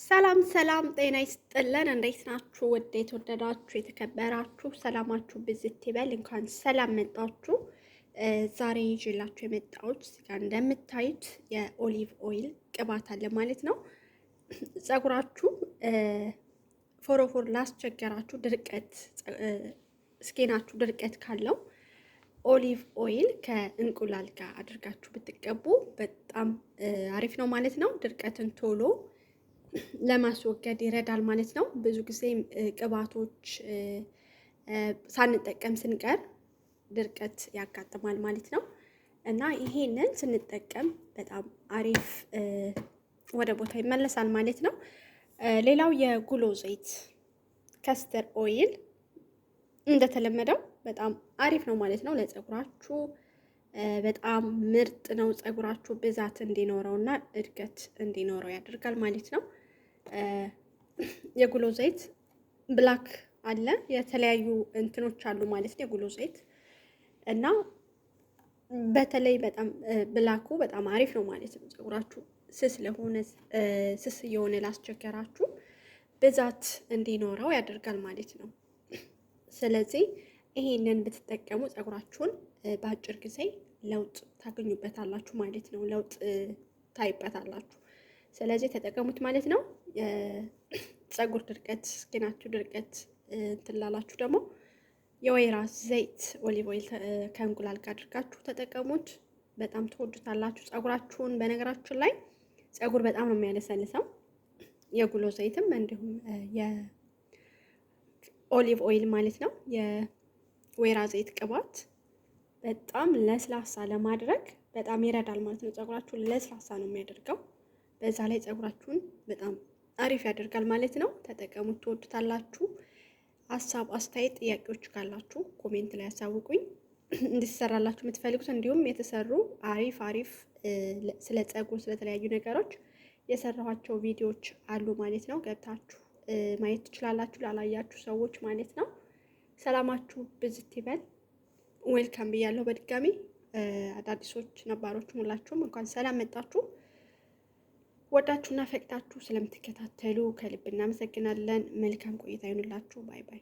ሰላም ሰላም፣ ጤና ይስጥልን። እንዴት ናችሁ? ውድ የተወደዳችሁ የተከበራችሁ ሰላማችሁ ብዝት ይበል። እንኳን ሰላም መጣችሁ። ዛሬ ይዤላችሁ የመጣሁት እዚጋ እንደምታዩት የኦሊቭ ኦይል ቅባት አለ ማለት ነው። ፀጉራችሁ ፎሮፎር ላስቸገራችሁ፣ ድርቀት ስኪናችሁ ድርቀት ካለው ኦሊቭ ኦይል ከእንቁላል ጋር አድርጋችሁ ብትቀቡ በጣም አሪፍ ነው ማለት ነው። ድርቀትን ቶሎ ለማስወገድ ይረዳል ማለት ነው። ብዙ ጊዜ ቅባቶች ሳንጠቀም ስንቀር ድርቀት ያጋጥማል ማለት ነው እና ይሄንን ስንጠቀም በጣም አሪፍ ወደ ቦታ ይመለሳል ማለት ነው። ሌላው የጉሎ ዘይት ከስተር ኦይል እንደተለመደው በጣም አሪፍ ነው ማለት ነው። ለፀጉራችሁ በጣም ምርጥ ነው። ፀጉራችሁ ብዛት እንዲኖረው እና እድገት እንዲኖረው ያደርጋል ማለት ነው። የጉሎ ዘይት ብላክ አለ፣ የተለያዩ እንትኖች አሉ ማለት ነው። የጉሎ ዘይት እና በተለይ በጣም ብላኩ በጣም አሪፍ ነው ማለት ነው። ፀጉራችሁ ስስ ለሆነ ስስ የሆነ ላስቸገራችሁ ብዛት እንዲኖረው ያደርጋል ማለት ነው። ስለዚህ ይሄንን ብትጠቀሙ ፀጉራችሁን በአጭር ጊዜ ለውጥ ታገኙበታላችሁ ማለት ነው። ለውጥ ታይበታላችሁ። ስለዚህ ተጠቀሙት ማለት ነው። ፀጉር ድርቀት፣ ስኪናችሁ ድርቀት ትላላችሁ ደግሞ የወይራ ዘይት ኦሊቭ ኦይል ከእንቁላል ጋር አድርጋችሁ ተጠቀሙት። በጣም ትወዱታላችሁ ፀጉራችሁን። በነገራችን ላይ ፀጉር በጣም ነው የሚያለሰልሰው። የጉሎ ዘይትም እንዲሁም የኦሊቭ ኦይል ማለት ነው። የወይራ ዘይት ቅባት በጣም ለስላሳ ለማድረግ በጣም ይረዳል ማለት ነው። ፀጉራችሁን ለስላሳ ነው የሚያደርገው። በዛ ላይ ፀጉራችሁን በጣም አሪፍ ያደርጋል ማለት ነው። ተጠቀሙት፣ ትወዱታላችሁ። ሀሳብ አስተያየት፣ ጥያቄዎች ካላችሁ ኮሜንት ላይ ያሳውቁኝ እንዲሰራላችሁ የምትፈልጉት። እንዲሁም የተሰሩ አሪፍ ስለ ፀጉር ስለተለያዩ ነገሮች የሰራኋቸው ቪዲዮዎች አሉ ማለት ነው። ገብታችሁ ማየት ትችላላችሁ፣ ላላያችሁ ሰዎች ማለት ነው። ሰላማችሁ ብዝት ይበል። ዌልካም ብያለሁ በድጋሚ። አዳዲሶች ነባሮች ሁላችሁም እንኳን ሰላም መጣችሁ። ወዳችሁና ፈቅዳችሁ ስለምትከታተሉ ከልብ እናመሰግናለን። መልካም ቆይታ ይሁንላችሁ። ባይ ባይ።